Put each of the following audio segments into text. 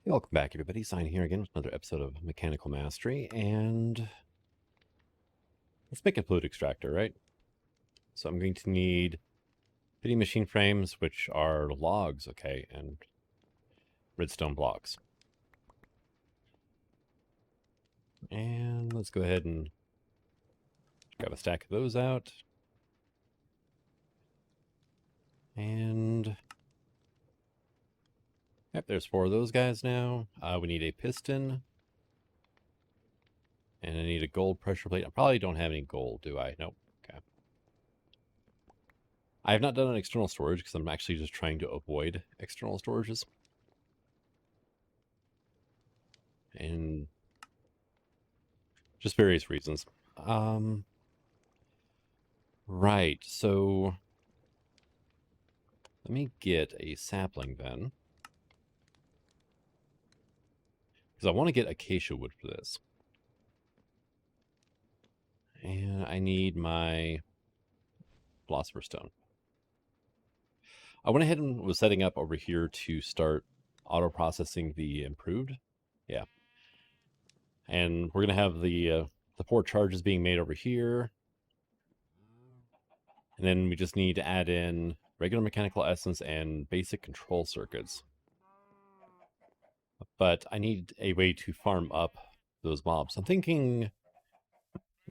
Hey, welcome back, everybody. Sign here again with another episode of Mechanical Mastery, and let's make a fluid extractor, right? So I'm going to need 50 machine frames, which are logs, okay, and redstone blocks. And let's go ahead and grab a stack of those out. And yep, there's 4 of those guys now. We need a piston. And I need a gold pressure plate. I probably don't have any gold, do I? Nope. Okay. I have not done an external storage because I'm actually just trying to avoid external storages. And just various reasons. Right, so let me get a sapling then. Because I want to get acacia wood for this. And I need my philosopher's stone. I went ahead and was setting up over here to start auto-processing the improved. Yeah. And we're going to have the 4 charges being made over here. And then we just need to add in regular mechanical essence and basic control circuits. But I need a way to farm up those mobs. I'm thinking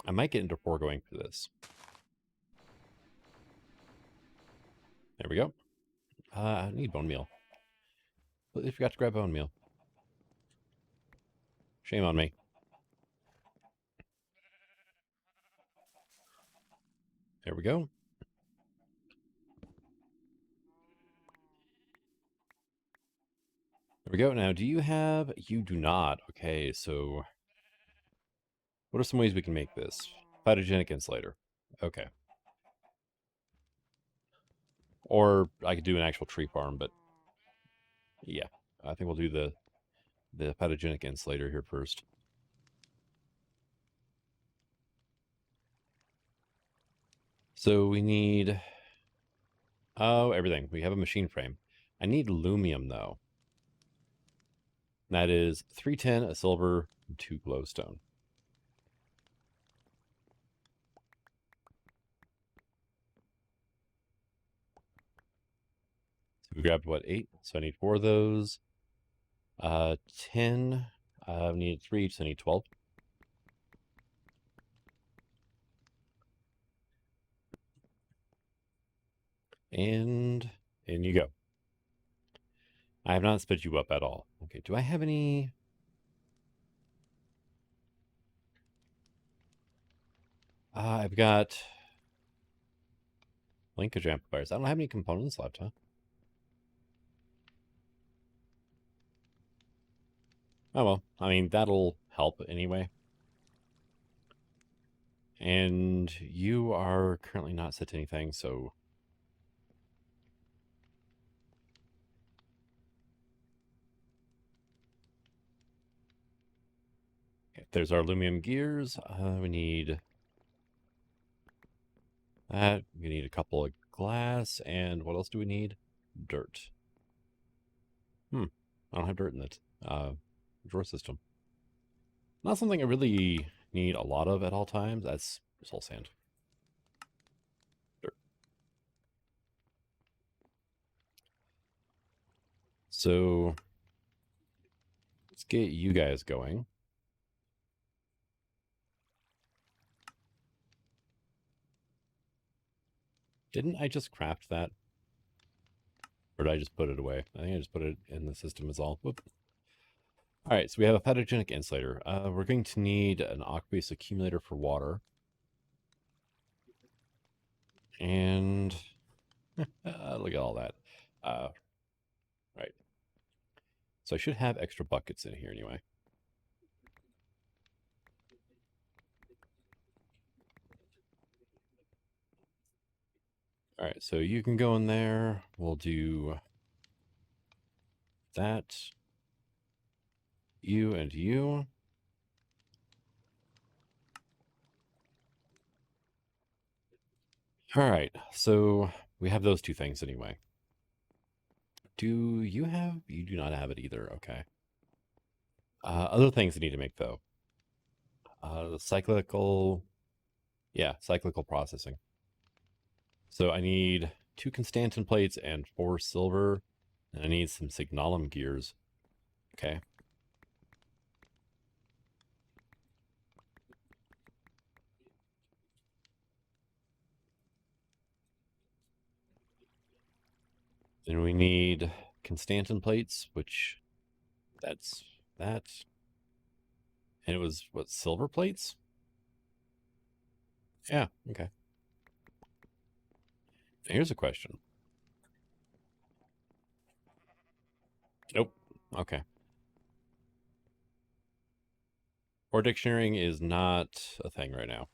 I might get into foregoing for this. There we go. I need bone meal. Completely forgot to grab bone meal. Shame on me. There we go. There we go. Now, do you have... You do not. Okay, so... What are some ways we can make this? Phytogenic insulator. Okay. Or I could do an actual tree farm, but... Yeah. I think we'll do the phytogenic insulator here first. So we need... Oh, everything. We have a machine frame. I need aluminum, though. That is 310, a silver, and 2 glowstone. So we grabbed, what, 8? So I need 4 of those. 10. I need 3, so I need 12. And in you go. I have not sped you up at all. Okay, do I have any... I've got linkage amplifiers. I don't have any components left, huh? Oh well, I mean, that'll help anyway. And you are currently not set to anything, so... Okay, there's our aluminum gears. We need that. We need a couple of glass, and what else do we need? Dirt. I don't have dirt in the drawer system. Not something I really need a lot of at all times. That's soul sand. Dirt. So let's get you guys going. Didn't I just craft that? Or did I just put it away? I think I just put it in the system as all. Whoop. All right, so we have a phytogenic insulator. We're going to need an aqueous accumulator for water. And look at all that. Right. So I should have extra buckets in here anyway. All right, so you can go in there. We'll do that. You and you. All right, so we have those 2 things anyway. Do you have... You do not have it either, okay. Other things I need to make, though. The cyclical processing. So I need 2 Constantan plates and 4 silver, and I need some signalum gears. Okay. Then we need Constantan plates, which that's that. And it was, what, silver plates? Yeah, okay. Here's a question. Nope. Okay. Dictionarying is not a thing right now.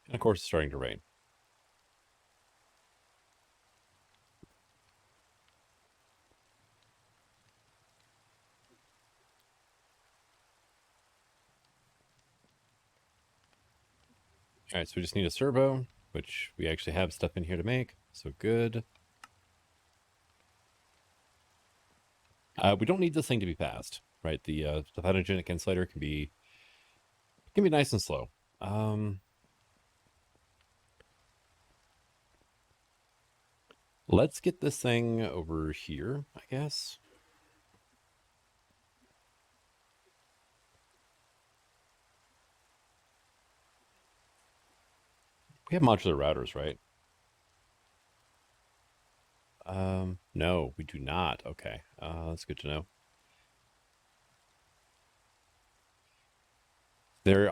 And of course, it's starting to rain. All right, so we just need a servo, which we actually have stuff in here to make, so good. We don't need this thing to be fast, right? The Phytogenic insulator can be nice and slow. Let's get this thing over here, I guess. We have modular routers, right? No, we do not. Okay, that's good to know. There's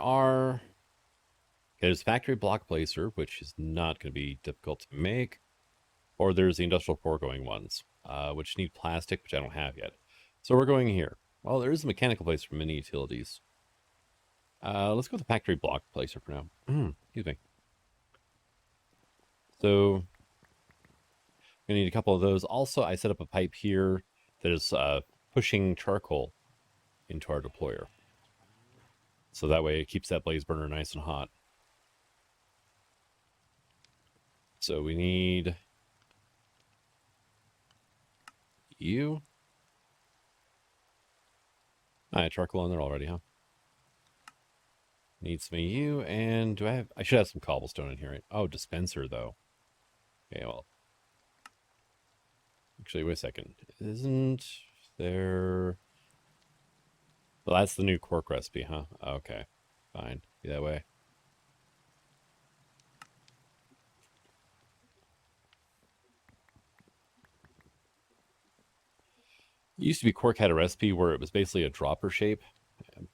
factory block placer, which is not going to be difficult to make, or there's the industrial foregoing ones, which need plastic, which I don't have yet. So we're going here. Well, there is a mechanical placer for mini utilities. Let's go with the factory block placer for now. Excuse me. So I'm gonna need a couple of those. Also, I set up a pipe here that is pushing charcoal into our deployer. So that way it keeps that blaze burner nice and hot. So we need you. I had charcoal in there already, huh? Need some of you, and I should have some cobblestone in here, right? Oh, dispenser, though. Okay, well. Actually, wait a second. Isn't there... Well, that's the new cork recipe, huh? Okay, fine. Be that way. It used to be cork had a recipe where it was basically a dropper shape,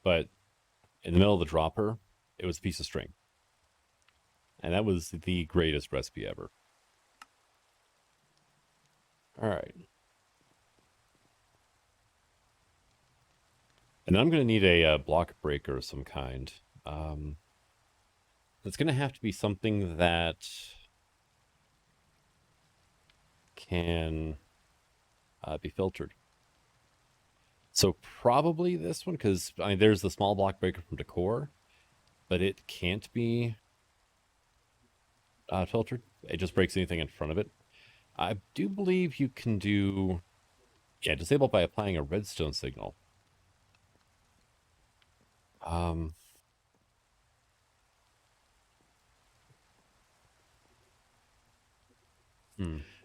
but in the middle of the dropper, it was a piece of string. And that was the greatest recipe ever. All right. And then I'm going to need a block breaker of some kind. It's going to have to be something that can be filtered. So probably this one, because there's the small block breaker from Decor, but it can't be filtered. It just breaks anything in front of it. I do believe you can do, disable by applying a redstone signal. All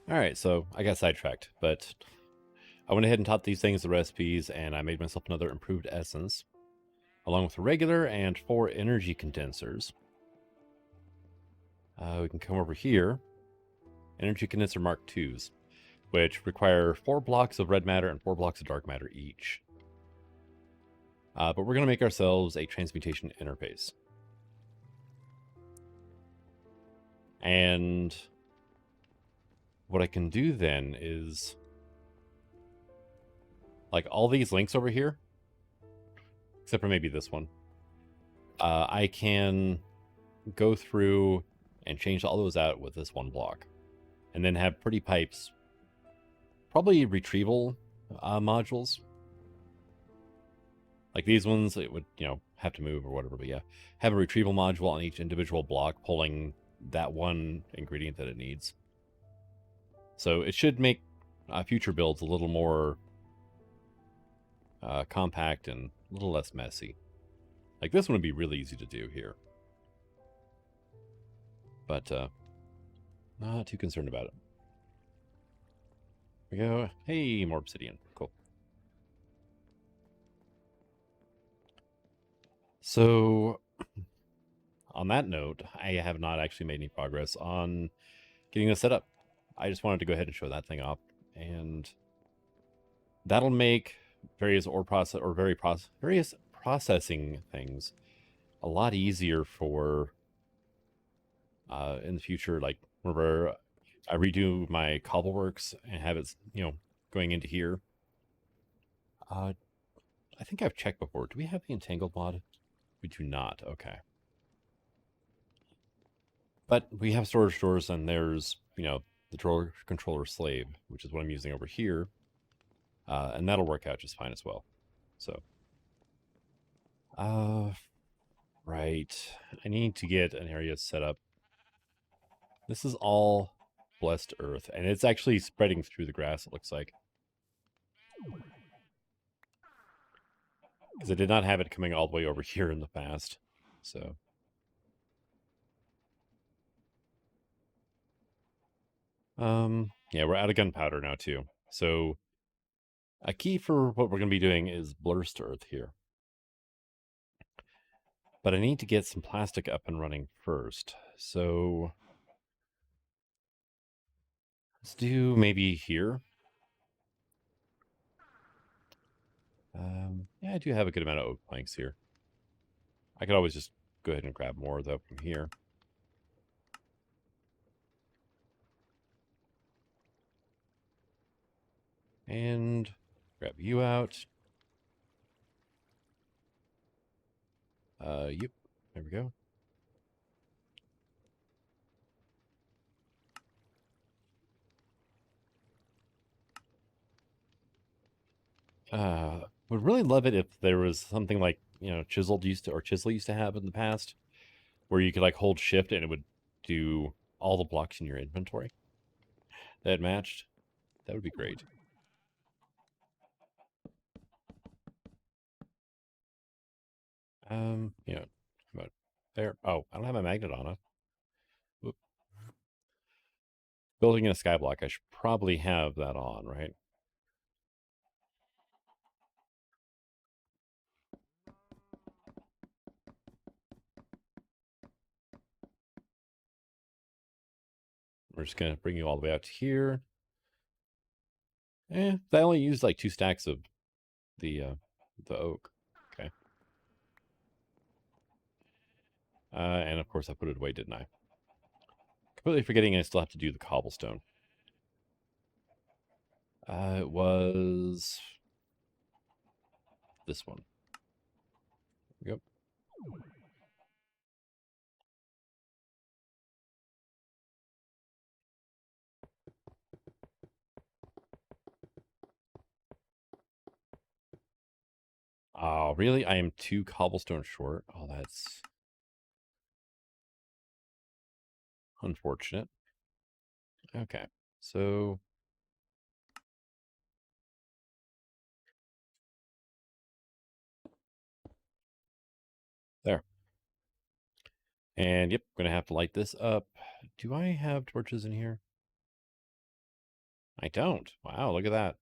right, so I got sidetracked, but I went ahead and taught these things the recipes, and I made myself another improved essence, along with a regular and 4 energy condensers. We can come over here. Energy condenser Mark IIs, which require 4 blocks of red matter and 4 blocks of dark matter each. But we're going to make ourselves a transmutation interface. And what I can do then is, like all these links over here, except for maybe this one, I can go through and change all those out with this one block. And then have pretty pipes, probably retrieval modules. Like these ones, it would, have to move or whatever, but yeah. Have a retrieval module on each individual block, pulling that one ingredient that it needs. So it should make future builds a little more compact and a little less messy. Like this one would be really easy to do here. But not too concerned about it. Here we go. Hey, more obsidian. Cool. So, on that note, I have not actually made any progress on getting this set up. I just wanted to go ahead and show that thing off, and that'll make various various processing things a lot easier for in the future. Like whenever I redo my cobbleworks and have it, going into here. I think I've checked before. Do we have the entangled mod? We do not. Okay. But we have storage doors, and there's, the drawer controller slave, which is what I'm using over here. And that'll work out just fine as well. So, right. I need to get an area set up. This is all blessed earth, and it's actually spreading through the grass, it looks like. Because I did not have it coming all the way over here in the past. So, yeah, we're out of gunpowder now too. So a key for what we're going to be doing is blurst earth here. But I need to get some plastic up and running first. So let's do maybe here. Yeah, I do have a good amount of oak planks here. I could always just go ahead and grab more, though, from here. And grab you out. Yep, there we go. Would really love it if there was something like, Chisel used to have in the past, where you could like hold shift and it would do all the blocks in your inventory that matched. That would be great. About there. Oh, I don't have a magnet on it. Whoop. Building in a skyblock, I should probably have that on, right? We're just gonna bring you all the way out to here. I only used like 2 stacks of the oak. Okay. And of course I put it away, didn't I? Completely forgetting I still have to do the cobblestone. It was this one. Yep. Oh, really? I am 2 cobblestone short. Oh, that's unfortunate. Okay. So there. And yep, gonna have to light this up. Do I have torches in here? I don't. Wow, look at that.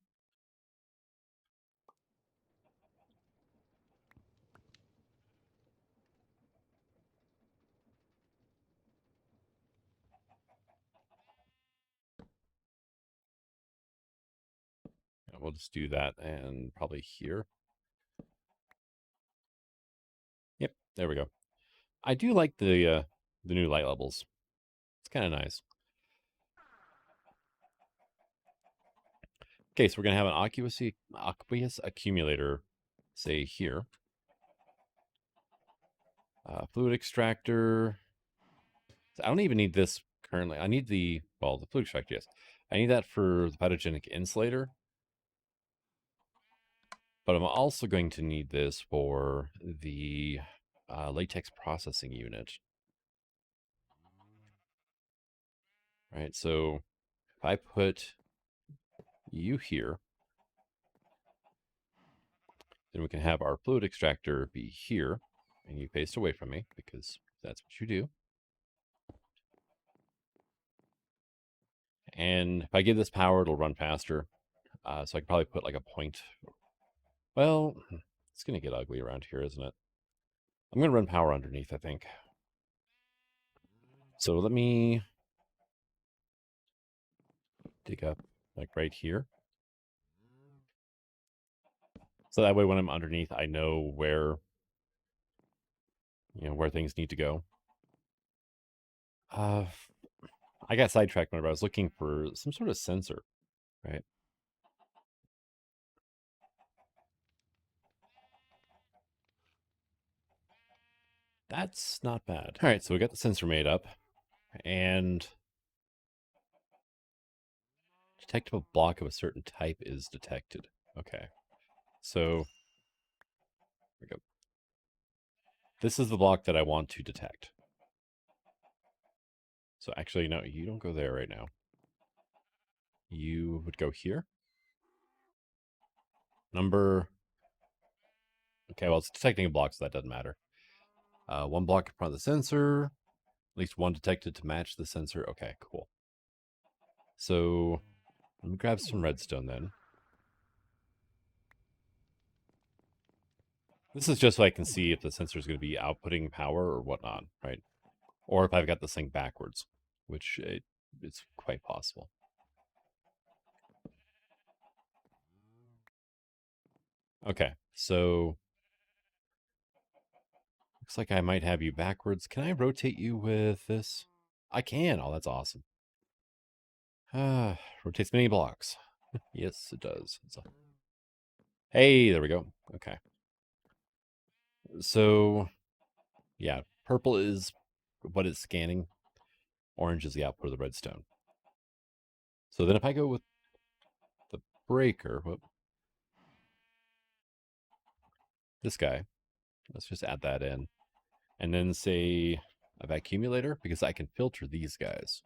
We'll just do that and probably here. Yep, there we go. I do like the new light levels. It's kind of nice. Okay, so we're gonna have an aqueous accumulator, say here. Fluid extractor. I don't even need this currently. I need the fluid extractor. Yes, I need that for the Phytogenic insulator. But I'm also going to need this for the latex processing unit. Right, so if I put you here, Then we can have our fluid extractor be here, and you paste away from me because that's what you do. And if I give this power, it'll run faster. So I could probably put like a point. Well, it's going to get ugly around here, isn't it? I'm going to run power underneath, I think. So let me dig up like right here. So that way when I'm underneath, I know where, where things need to go. I got sidetracked whenever I was looking for some sort of sensor, right? That's not bad. All right, so we got the sensor made up, and detectable block of a certain type is detected. Okay, so here we go. This is the block that I want to detect. So actually, no, you don't go there right now. You would go here. Number. Okay, well, it's detecting a block, so that doesn't matter. One block in front of the sensor. At least one detected to match the sensor. Okay, cool. So let me grab some redstone then. This is just so I can see if the sensor is going to be outputting power or whatnot, right? Or if I've got this thing backwards, which it's quite possible. Okay, so looks like I might have you backwards. Can I rotate you with this? I can. Oh, that's awesome. Rotates many blocks. Yes, it does. Hey, there we go. Okay. So, yeah, purple is what it's scanning. Orange is the output of the redstone. So then if I go with the breaker, this guy, let's just add that in. And then say a vacuumulator, because I can filter these guys.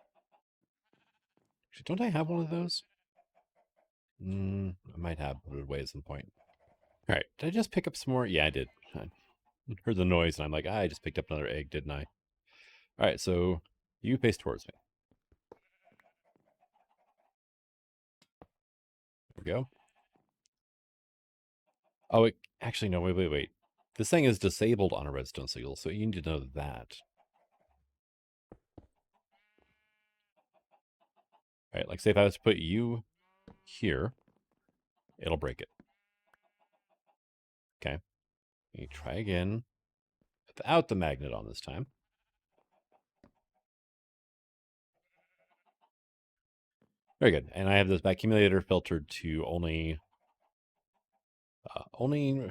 Actually, don't I have one of those? I might have put it away at some point. All right, did I just pick up some more? Yeah, I did. I heard the noise, and I'm like, I just picked up another egg, didn't I? All right, so you pace towards me. There we go. Oh, actually, no, wait. This thing is disabled on a redstone signal, so you need to know that. All right, like say if I was to put you here, it'll break it. Okay. You try again without the magnet on this time. Very good. And I have this accumulator filtered to only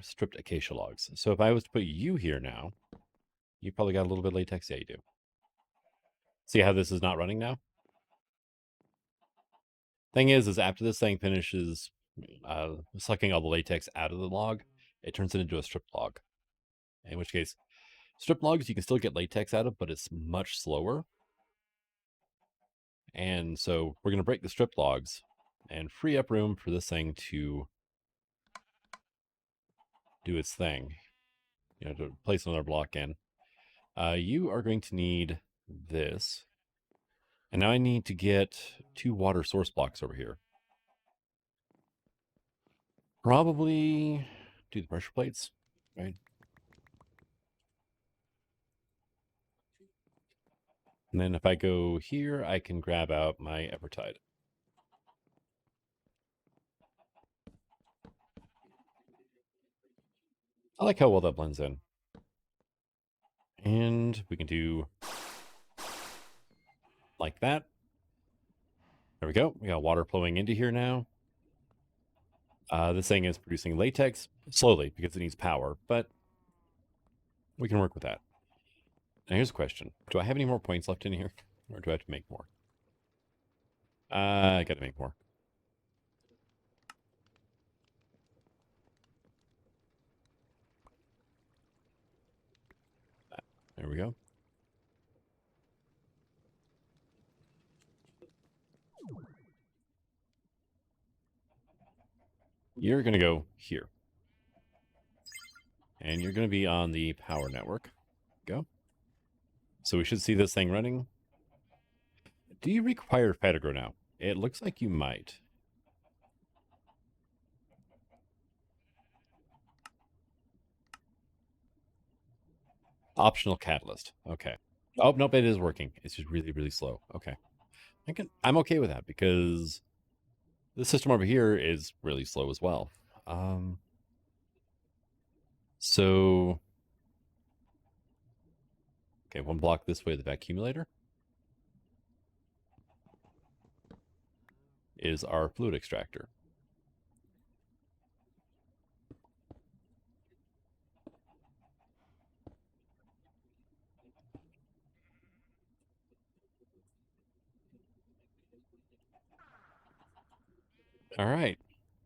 stripped acacia logs. So if I was to put you here now, you probably got a little bit of latex. Yeah, you do. See how this is not running now? Thing is after this thing finishes sucking all the latex out of the log, it turns it into a strip log. In which case, strip logs you can still get latex out of, but it's much slower. And so we're going to break the strip logs and free up room for this thing to do its thing. To place another block in. You are going to need this. And now I need to get 2 water source blocks over here. Probably do the pressure plates, right? And then if I go here, I can grab out my Evertide. I like how well that blends in. And we can do like that. There we go. We got water flowing into here now. This thing is producing latex slowly because it needs power, but we can work with that. Now here's a question. Do I have any more points left in here? Or do I have to make more? I gotta make more. There we go. You're gonna go here. And you're going to be on the power network. Go. So we should see this thing running. Do you require Phytogenic now? It looks like you might. Optional catalyst. Okay. Oh, nope, it is working. It's just really, really slow. Okay. I'm okay with that because this system over here is really slow as well. So, okay, one block this way, the accumulator is our fluid extractor. All right.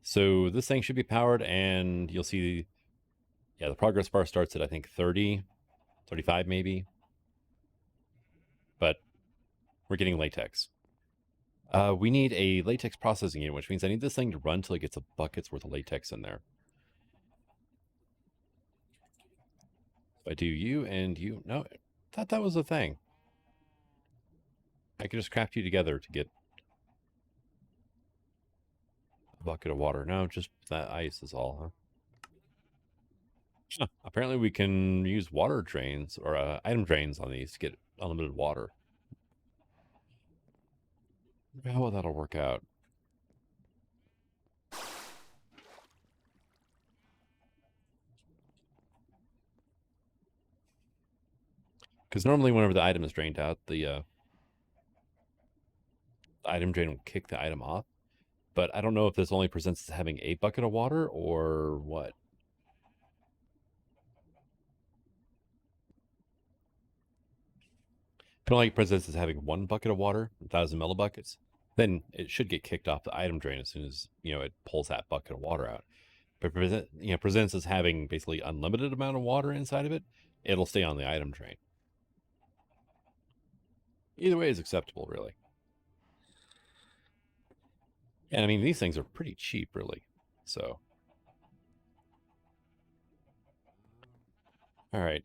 So this thing should be powered, and you'll see, yeah, the progress bar starts at, I think, 30, 35 maybe. But we're getting latex. We need a latex processing unit, which means I need this thing to run till it gets a bucket's worth of latex in there. If I do you and you, no, I thought that was a thing. I could just craft you together to get a bucket of water. No, just that ice is all, huh? Apparently we can use water drains or item drains on these to get unlimited water. How will that'll work out? Because normally whenever the item is drained out, the item drain will kick the item off. But I don't know if this only presents as having a bucket of water or what. If it only presents as having one bucket of water, 1,000 millibuckets, then it should get kicked off the item drain as soon as, it pulls that bucket of water out. But presents as having basically unlimited amount of water inside of it, it'll stay on the item drain. Either way is acceptable, really. And I mean, these things are pretty cheap, really. So, all right.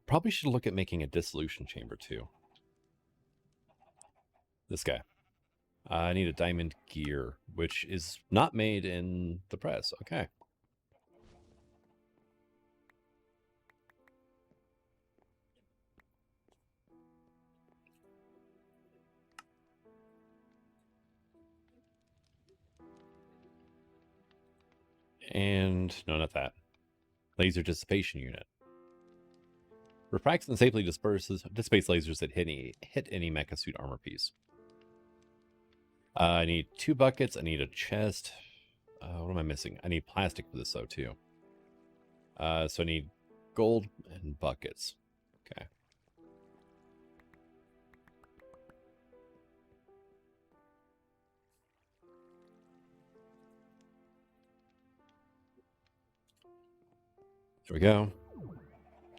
Probably should look at making a dissolution chamber too. This guy. I need a diamond gear, which is not made in the press. Okay. And no, not that. Laser dissipation unit. Refracts and safely dissipates lasers that hit any mecha suit armor piece. I need 2 buckets. I need a chest. What am I missing? I need plastic for this though too. So I need gold and buckets. Okay. There we go.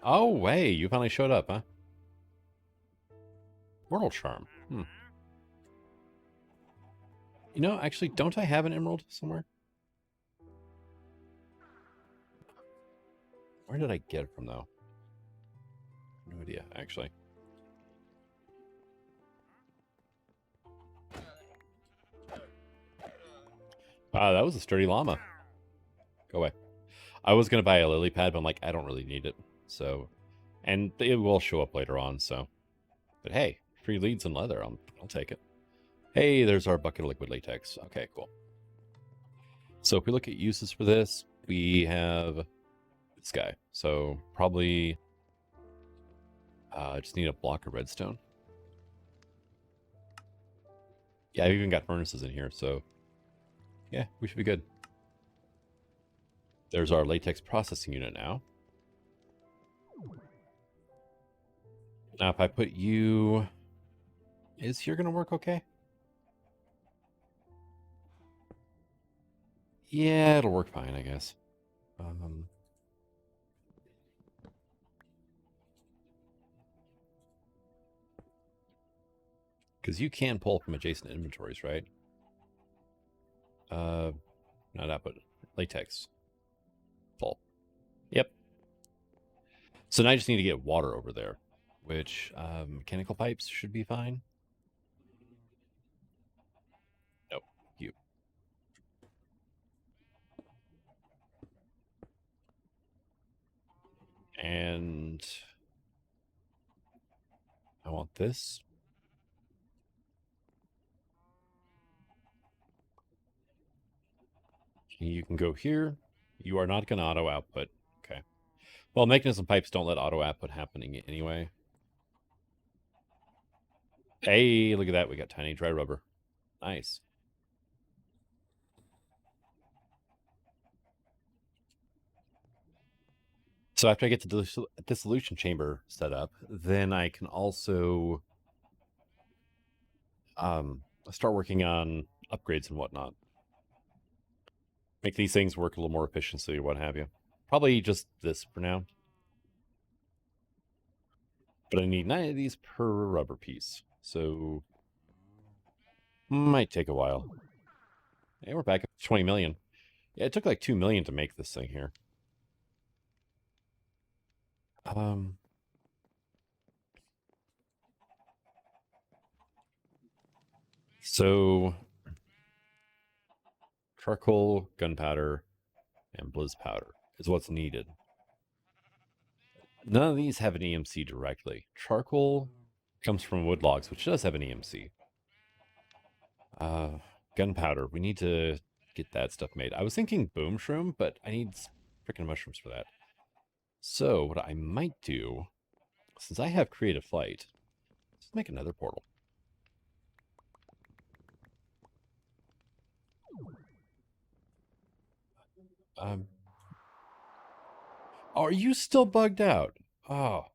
Oh, way, you finally showed up, huh? Mortal Charm. Actually, don't I have an emerald somewhere? Where did I get it from, though? No idea, actually. Wow, that was a sturdy llama. Go away. I was going to buy a lily pad, but I'm like, I don't really need it. So, and it will show up later on, so. But hey, free leads and leather, I'll take it. Hey, there's our bucket of liquid latex. Okay, cool. So if we look at uses for this, we have this guy. So probably just need a block of redstone. Yeah, I've even got furnaces in here, so yeah, we should be good. There's our latex processing unit now. Now, if I put you... Is here going to work okay? Yeah, it'll work fine, I guess. Because you can pull from adjacent inventories, right? Not that, but latex. Pull. Yep. So now I just need to get water over there, which mechanical pipes should be fine. Nope, you. And I want this. You can go here. You are not going to auto output. Okay. Well, mechanism pipes don't let auto output happening anyway. Hey, look at that. We got tiny dry rubber. Nice. So after I get the dissolution chamber set up, then I can also start working on upgrades and whatnot. Make these things work a little more efficiently or what have you. Probably just this for now. But I need 9 of these per rubber piece. So might take a while. Hey, we're back up to 20 million. Yeah, it took like 2 million to make this thing here. So charcoal, gunpowder, and blizz powder is what's needed. None of these have an EMC directly. Charcoal comes from wood logs, which does have an EMC. Gunpowder, we need to get that stuff made. I was thinking boom shroom, but I need freaking mushrooms for that. So what I might do, since I have creative flight, let's make another portal. Are you still bugged out? Oh,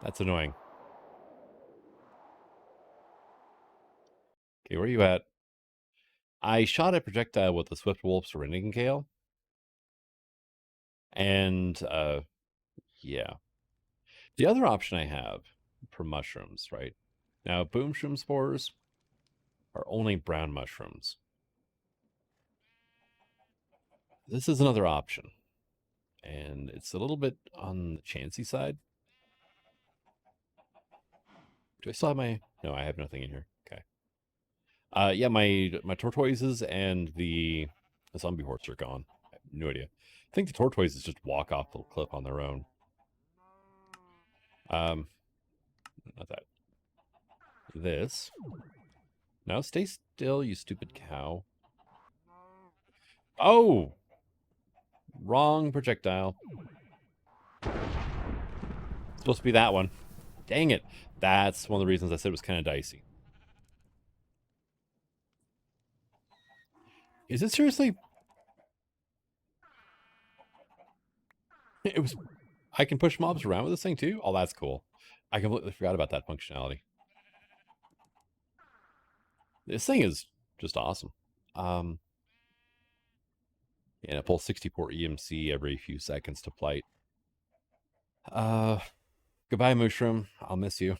that's annoying. Okay, where are you at? I shot a projectile with the Swift Wolf's Rending Gale. And, yeah. The other option I have for mushrooms, right? Now, boom shroom spores are only brown mushrooms. This is another option. And it's a little bit on the chancy side. Do I still have my... No, I have nothing in here. Okay. Yeah, my tortoises and the zombie horse are gone. I have no idea. I think the tortoises just walk off the cliff on their own. Not that. This. Now stay still, you stupid cow. Oh! Wrong projectile. It's supposed to be that one. Dang it. That's one of the reasons I said it was kind of dicey. Is it seriously? It was... I can push mobs around with this thing too? Oh, that's cool. I completely forgot about that functionality. This thing is just awesome. And it pulls 64 EMC every few seconds to flight. Goodbye, Mushroom. I'll miss you.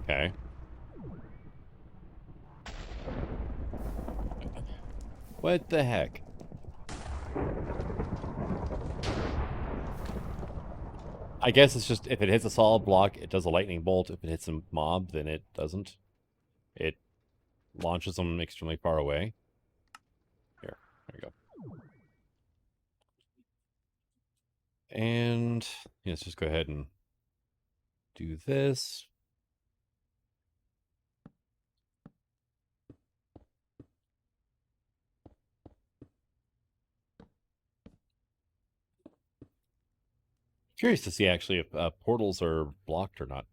Okay. What the heck? I guess it's just if it hits a solid block, it does a lightning bolt. If it hits a mob, then it doesn't. It launches them extremely far away. Here, there we go. And yeah, let's just go ahead and do this. Curious to see actually if portals are blocked or not.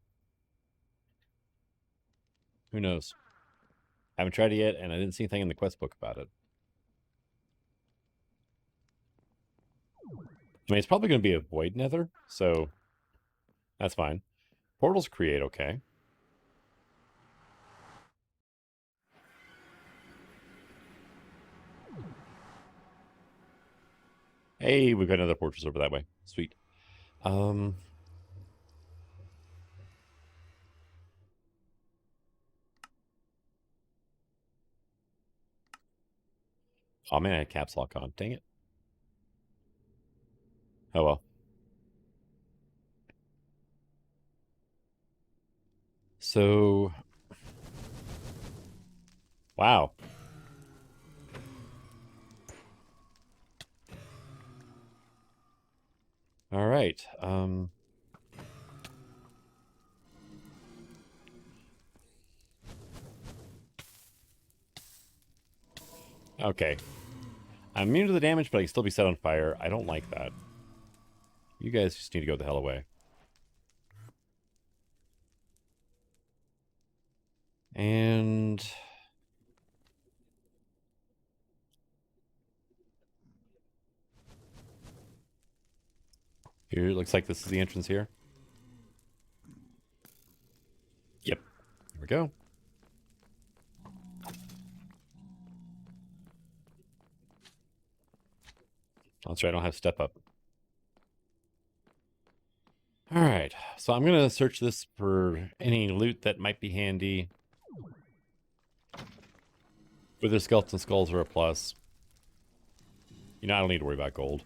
Who knows? Haven't tried it yet, and I didn't see anything in the quest book about it. I mean, it's probably going to be a void nether, so that's fine. Portals create okay. Hey, we've got another fortress over that way. Sweet. Oh man, I had caps lock on. Dang it. Oh well. So, wow. All right. Okay. I'm immune to the damage, but I can still be set on fire. I don't like that. You guys just need to go the hell away. And here, it looks like this is the entrance here. Yep. Here we go. That's right, I don't have step up. Alright, so I'm going to search this for any loot that might be handy. Whether skeleton skulls are a plus. You know, I don't need to worry about gold.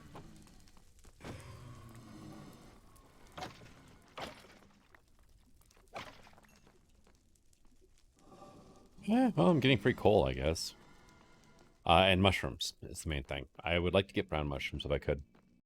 Yeah, well, I'm getting free coal, I guess. And mushrooms is the main thing. I would like to get brown mushrooms if I could.